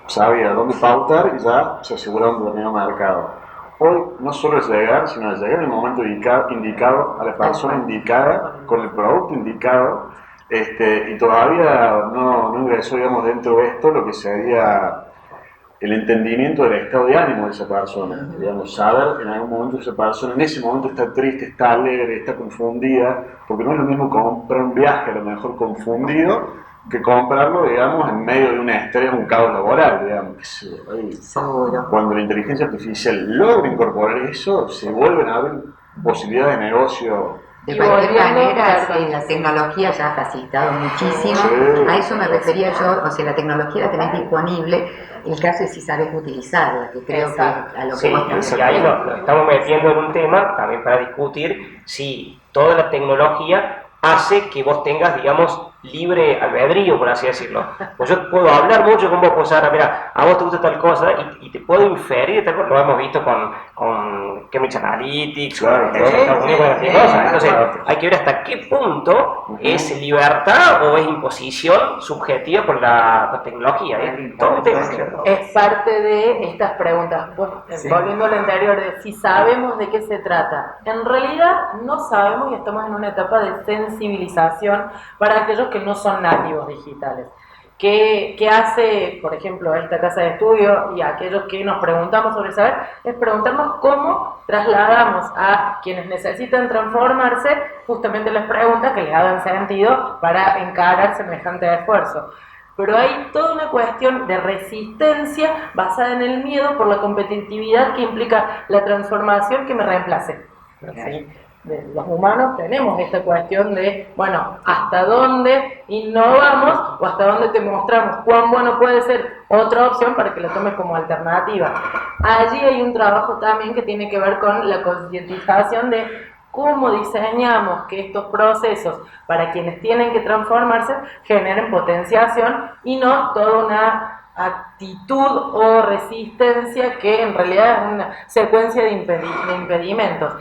sabía dónde pautar y ya se aseguraba un determinado mercado. Hoy no solo es llegar, sino es llegar en el momento indicado, a la persona indicada, con el producto indicado, y todavía no ingresó, digamos, dentro de esto lo que sería el entendimiento del estado de ánimo de esa persona, digamos, saber en algún momento esa persona en ese momento está triste, está alegre, está confundida, porque no es lo mismo comprar un viaje a lo mejor confundido que comprarlo, digamos, en medio de un estrés, un caos laboral, digamos. Cuando la inteligencia artificial logra incorporar eso, se vuelven a haber posibilidades de negocio.
De cualquier manera, la tecnología ya ha facilitado muchísimo. Sí. A eso me refería yo, o sea, la tecnología la tenés disponible, el caso es si sabes utilizarla, que creo que a lo que vos
estás. Y ahí nos estamos metiendo en un tema también para discutir si toda la tecnología hace que vos tengas, digamos, libre albedrío, por así decirlo. Pues yo puedo hablar mucho con vos, pues ahora, mira, a vos te gusta tal cosa, y te puedo inferir tal cosa. Lo hemos visto con Cambridge Analytics, con Estados Unidos, con las cosas. Entonces, hay que ver hasta qué punto es libertad o es imposición subjetiva por la tecnología.
Es parte de estas preguntas. Pues, volviendo a lo anterior, de si sabemos de qué se trata. En realidad, no sabemos, y estamos en una etapa de sensibilización para aquellos que no son nativos digitales. ¿Qué hace, por ejemplo, esta casa de estudio y aquellos que nos preguntamos sobre saber? Es preguntarnos cómo trasladamos a quienes necesitan transformarse justamente las preguntas que les hagan sentido para encarar semejante esfuerzo. Pero hay toda una cuestión de resistencia basada en el miedo por la competitividad que implica la transformación que me reemplace. ¿Sí? Los humanos tenemos esta cuestión de, bueno, hasta dónde innovamos o hasta dónde te mostramos cuán bueno puede ser otra opción para que lo tomes como alternativa. Allí hay un trabajo también que tiene que ver con la concientización de cómo diseñamos que estos procesos para quienes tienen que transformarse generen potenciación y no toda una actitud o resistencia que en realidad es una secuencia de impedimentos.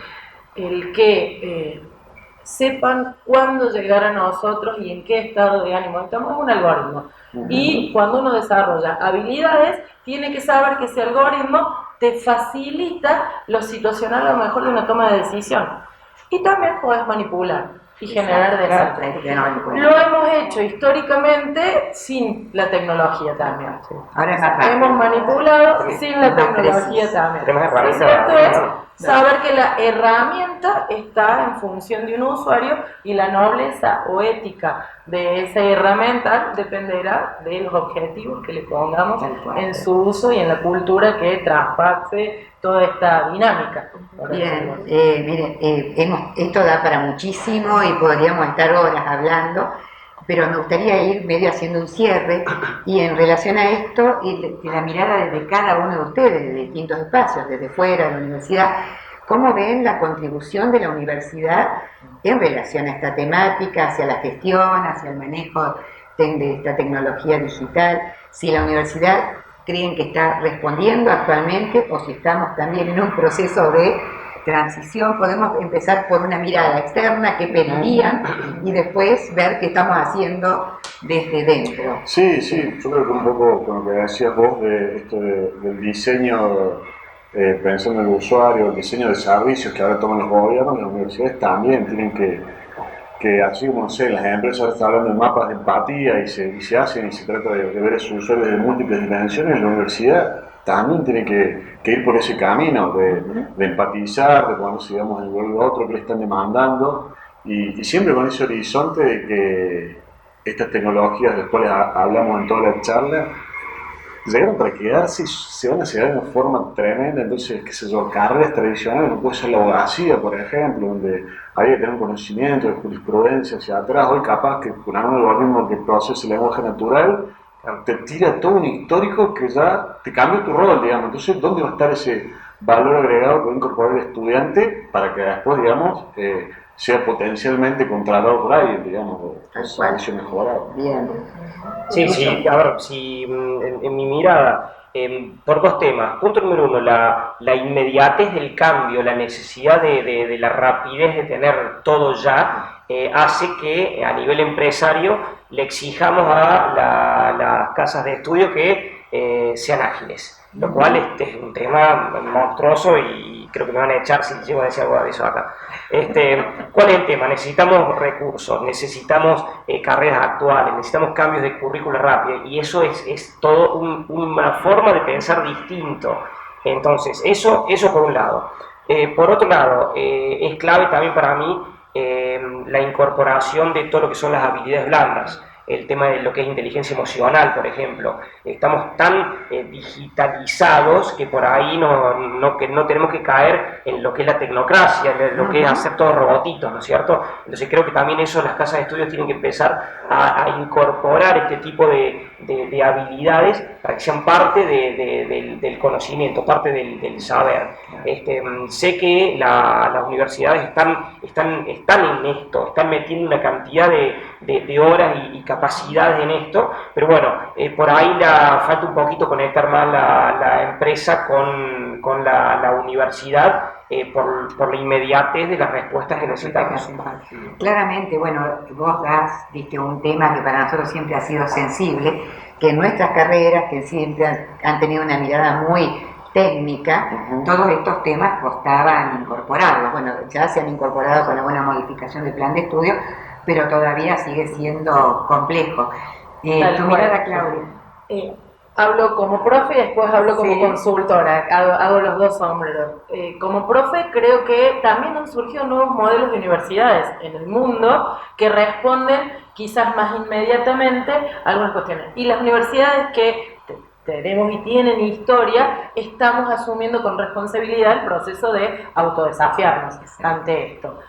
El que sepan cuándo llegar a nosotros y en qué estado de ánimo estamos es un algoritmo. Y cuando uno desarrolla habilidades, tiene que saber que ese algoritmo te facilita lo situacional a lo mejor de una toma de decisión. Y también puedes manipular y generar desastres. Lo hemos hecho históricamente sin la tecnología también.
Ahora es más
hemos manipulado sin la tecnología también. Lo cierto es saber que la herramienta está en función de un usuario y la nobleza o ética de esa herramienta dependerá de los objetivos que le pongamos en su uso y en la cultura que traspase toda esta dinámica.
Bien, miren, esto da para muchísimo y podríamos estar horas hablando, Pero me gustaría ir medio haciendo un cierre y en relación a esto, y la mirada desde cada uno de ustedes, de distintos espacios, desde fuera de la universidad, ¿cómo ven la contribución de la universidad en relación a esta temática, hacia la gestión, hacia el manejo de esta tecnología digital? Si la universidad creen que está respondiendo actualmente o si estamos también en un proceso de transición. Podemos empezar por una mirada externa que pedirían y después ver qué estamos haciendo desde dentro.
Sí, yo creo que un poco con lo que decías vos de esto del diseño, pensando en el usuario, el diseño de servicios que ahora toman los gobiernos, las universidades también tienen que así como, no sé, las empresas ahora están hablando de mapas de empatía y se hacen y se trata de ver a sus usuarios de múltiples dimensiones, la universidad también tiene que ir por ese camino de empatizar, de ponerse, digamos, en el lugar de otro que le están demandando y siempre con ese horizonte de que estas tecnologías, de las cuales hablamos en toda la charla, llegaron para quedarse y se van a llegar de una forma tremenda. Entonces, qué sé yo, carreras tradicionales, como puede ser la abogacía, por ejemplo, donde había que tener un conocimiento de jurisprudencia hacia atrás. Hoy capaz que con un algoritmo que procese el lenguaje natural te tira todo un histórico que ya te cambia tu rol, digamos. Entonces, ¿dónde va a estar ese valor agregado que va a incorporar el estudiante para que después, digamos, sea potencialmente contratado por alguien, digamos, o servicio mejorado?
Bien.
Sí, a ver, si en mi mirada, por dos temas. Punto número uno, la inmediatez del cambio, la necesidad de la rapidez de tener todo ya, hace que a nivel empresario le exijamos a las casas de estudio que sean ágiles, lo cual es un tema monstruoso y creo que me van a echar si llego a decir algo de eso acá. ¿Cuál es el tema? Necesitamos recursos, necesitamos carreras actuales, necesitamos cambios de currícula rápido y eso es todo una forma de pensar distinto. Entonces, eso por un lado. Por otro lado, es clave también para mí la incorporación de todo lo que son las habilidades blandas. El tema de lo que es inteligencia emocional, por ejemplo. Estamos tan digitalizados que por ahí no tenemos que caer en lo que es la tecnocracia, en lo que es hacer todo robotitos, ¿no es cierto? Entonces creo que también eso las casas de estudios tienen que empezar a incorporar este tipo de habilidades para que sean parte del conocimiento, parte del saber. Sé que las universidades están en esto, están metiendo una cantidad de horas y capacidades en esto, pero bueno, por ahí falta un poquito conectar más la empresa con la universidad por la inmediatez de las respuestas que necesitamos.
Claramente, bueno, vos diste un tema que para nosotros siempre ha sido sensible, que en nuestras carreras, que siempre han tenido una mirada muy técnica, todos estos temas costaban incorporarlos. Bueno, ya se han incorporado con alguna modificación del plan de estudio, pero todavía sigue siendo complejo. Tu mirada, Claudia.
Hablo como profe y después hablo como consultora, hago los dos sombreros. Como profe creo que también han surgido nuevos modelos de universidades en el mundo que responden quizás más inmediatamente a algunas cuestiones. Y las universidades que tenemos y tienen historia, estamos asumiendo con responsabilidad el proceso de autodesafiarnos ante esto.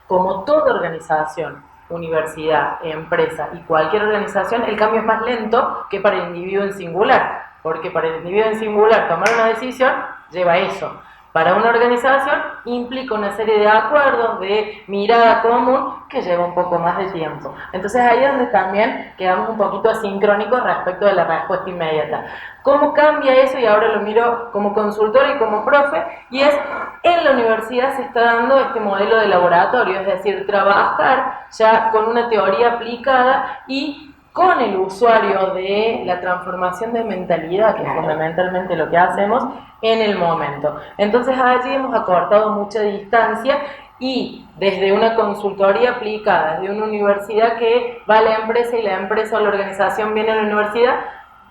Como toda organización, universidad, empresa y cualquier organización, el cambio es más lento que para el individuo en singular, porque para el individuo en singular tomar una decisión lleva eso. Para una organización implica una serie de acuerdos, de mirada común, que lleva un poco más de tiempo. Entonces ahí es donde también quedamos un poquito asincrónicos respecto de la respuesta inmediata. ¿Cómo cambia eso? Y ahora lo miro como consultora y como profe, y es, en la universidad se está dando este modelo de laboratorio, es decir, trabajar ya con una teoría aplicada y con el usuario de la transformación de mentalidad, que es fundamentalmente lo que hacemos en el momento. Entonces allí hemos acortado mucha distancia y desde una consultoría aplicada, desde una universidad que va a la empresa y la empresa o la organización viene a la universidad,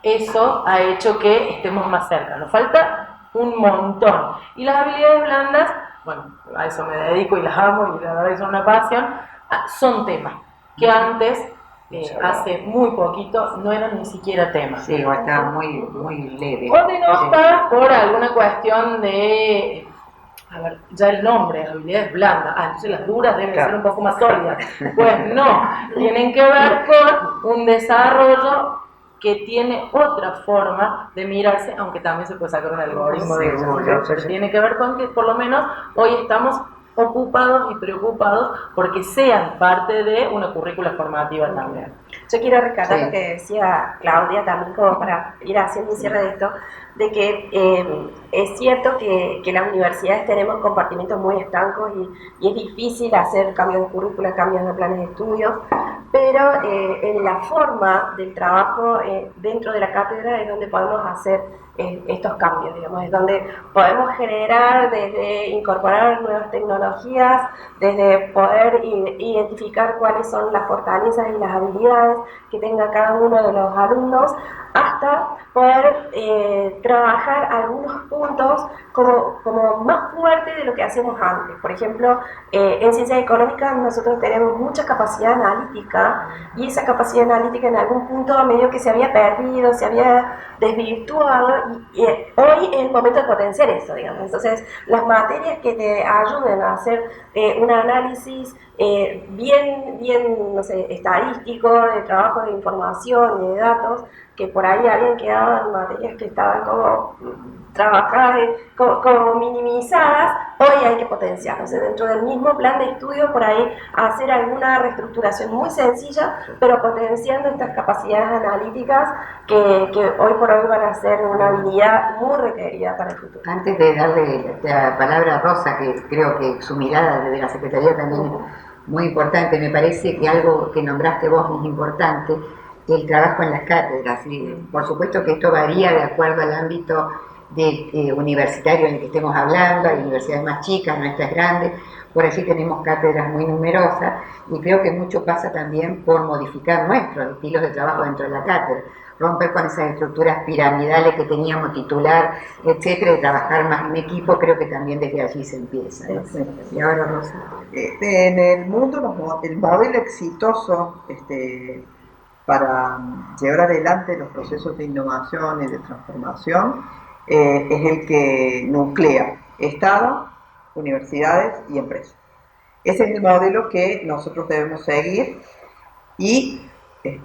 eso ha hecho que estemos más cerca. Nos falta un montón. Y las habilidades blandas, bueno, a eso me dedico y las amo y la verdad que son una pasión, son temas que antes... hace muy poquito no eran ni siquiera temas.
Sí, o estaba muy leve.
O de no estar por alguna cuestión de A ver, ya el nombre, habilidades blandas, entonces las duras deben ser un poco más sólidas. Pues no, tienen que ver con un desarrollo que tiene otra forma de mirarse, aunque también se puede sacar un algoritmo de eso, pero tiene que ver con que por lo menos hoy estamos ocupados y preocupados porque sean parte de una currícula formativa también.
Yo quiero rescatar lo que decía Claudia también, como para ir haciendo un cierre de esto, de que es cierto que las universidades tenemos compartimentos muy estancos y es difícil hacer cambios de currícula, cambios de planes de estudios, pero en la forma del trabajo dentro de la cátedra es donde podemos hacer estos cambios, digamos, es donde podemos generar, desde incorporar nuevas tecnologías, desde poder identificar cuáles son las fortalezas y las habilidades que tenga cada uno de los alumnos, hasta poder trabajar algunos puntos como más fuerte de lo que hacemos antes. Por ejemplo, en ciencias económicas nosotros tenemos mucha capacidad analítica y esa capacidad analítica en algún punto medio que se había perdido, se había desvirtuado y hoy es el momento de potenciar eso, digamos. Entonces, las materias que te ayuden a hacer un análisis bien, no sé, estadístico, de trabajo de información y de datos, que por ahí habían quedado en materias que estaban como trabajadas, como minimizadas, hoy hay que potenciarlas. Dentro del mismo plan de estudio, por ahí hacer alguna reestructuración muy sencilla, pero potenciando estas capacidades analíticas que hoy por hoy van a ser una habilidad muy requerida para el futuro.
Antes de darle la palabra a Rosa, que creo que su mirada desde la Secretaría también es muy importante, me parece que algo que nombraste vos es importante, el trabajo en las cátedras. Y por supuesto que esto varía de acuerdo al ámbito universitario en el que estemos hablando. Hay universidades más chicas, nuestras grandes, por allí tenemos cátedras muy numerosas y creo que mucho pasa también por modificar nuestros estilos de trabajo dentro de la cátedra, romper con esas estructuras piramidales que teníamos, titular, etcétera, y trabajar más en equipo. Creo que también desde allí se empieza, ¿no? Y ahora Rosa.
En el mundo el modelo exitoso para llevar adelante los procesos de innovación y de transformación es el que nuclea Estado, universidades y empresas. Ese es el modelo que nosotros debemos seguir y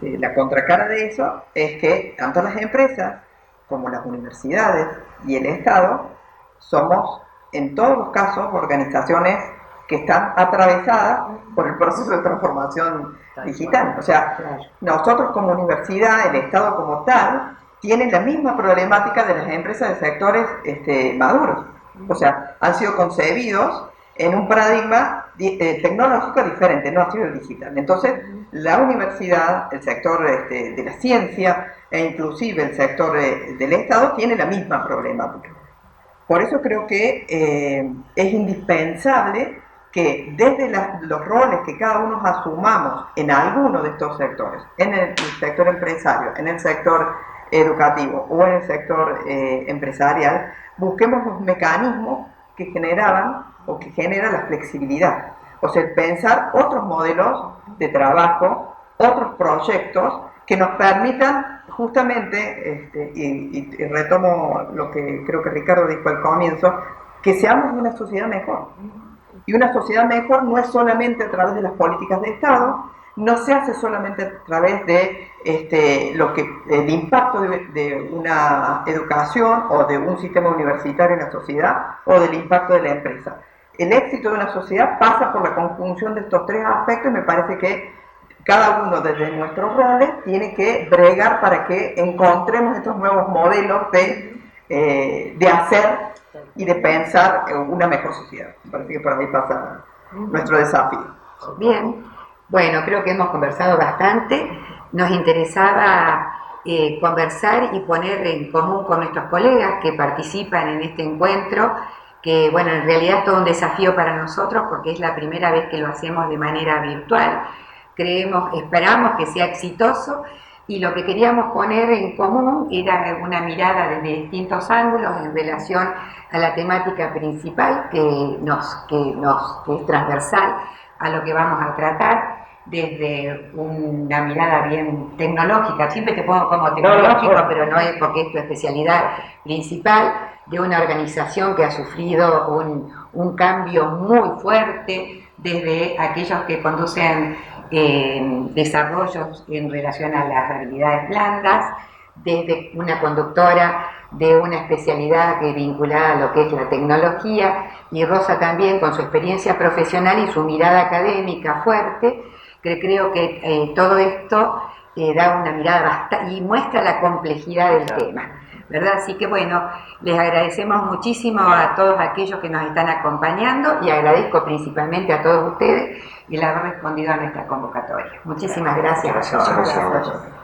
la contracara de eso es que tanto las empresas como las universidades y el Estado somos en todos los casos organizaciones que están atravesadas por el proceso de transformación digital. O sea, nosotros como universidad, el Estado como tal, tiene la misma problemática de las empresas de sectores maduros. O sea, han sido concebidos en un paradigma tecnológico diferente, no ha sido el digital. Entonces, la universidad, el sector de la ciencia e inclusive el sector del Estado tiene la misma problemática. Por eso creo que es indispensable que desde los roles que cada uno asumamos en alguno de estos sectores, en el sector empresario, en el sector educativo o en el sector empresarial, busquemos los mecanismos que generaban o que generan la flexibilidad. O sea, pensar otros modelos de trabajo, otros proyectos que nos permitan justamente, y retomo lo que creo que Ricardo dijo al comienzo, que seamos una sociedad mejor. Y una sociedad mejor no es solamente a través de las políticas de Estado, no se hace solamente a través de el impacto de una educación o de un sistema universitario en la sociedad o del impacto de la empresa. El éxito de una sociedad pasa por la conjunción de estos tres aspectos y me parece que cada uno desde nuestros roles tiene que bregar para que encontremos estos nuevos modelos de hacer y de pensar una mejor sociedad. Me parece que por ahí pasa nuestro desafío.
Bien, bueno, creo que hemos conversado bastante. Nos interesaba conversar y poner en común con nuestros colegas que participan en este encuentro, que bueno, en realidad es todo un desafío para nosotros porque es la primera vez que lo hacemos de manera virtual. Esperamos que sea exitoso y lo que queríamos poner en común era una mirada desde distintos ángulos en relación a la temática principal que es transversal a lo que vamos a tratar. desde una mirada bien tecnológica, siempre te pongo como tecnológico, pero no es porque es tu especialidad principal, de una organización que ha sufrido un cambio muy fuerte desde aquellos que conducen desarrollos en relación a las habilidades blandas, desde una conductora de una especialidad que vinculada a lo que es la tecnología, y Rosa también con su experiencia profesional y su mirada académica fuerte, que creo que todo esto da una mirada y muestra la complejidad del tema, ¿verdad? Así que bueno, les agradecemos muchísimo a todos aquellos que nos están acompañando y agradezco principalmente a todos ustedes el haber respondido a nuestra convocatoria. Muchísimas gracias.
Gracias.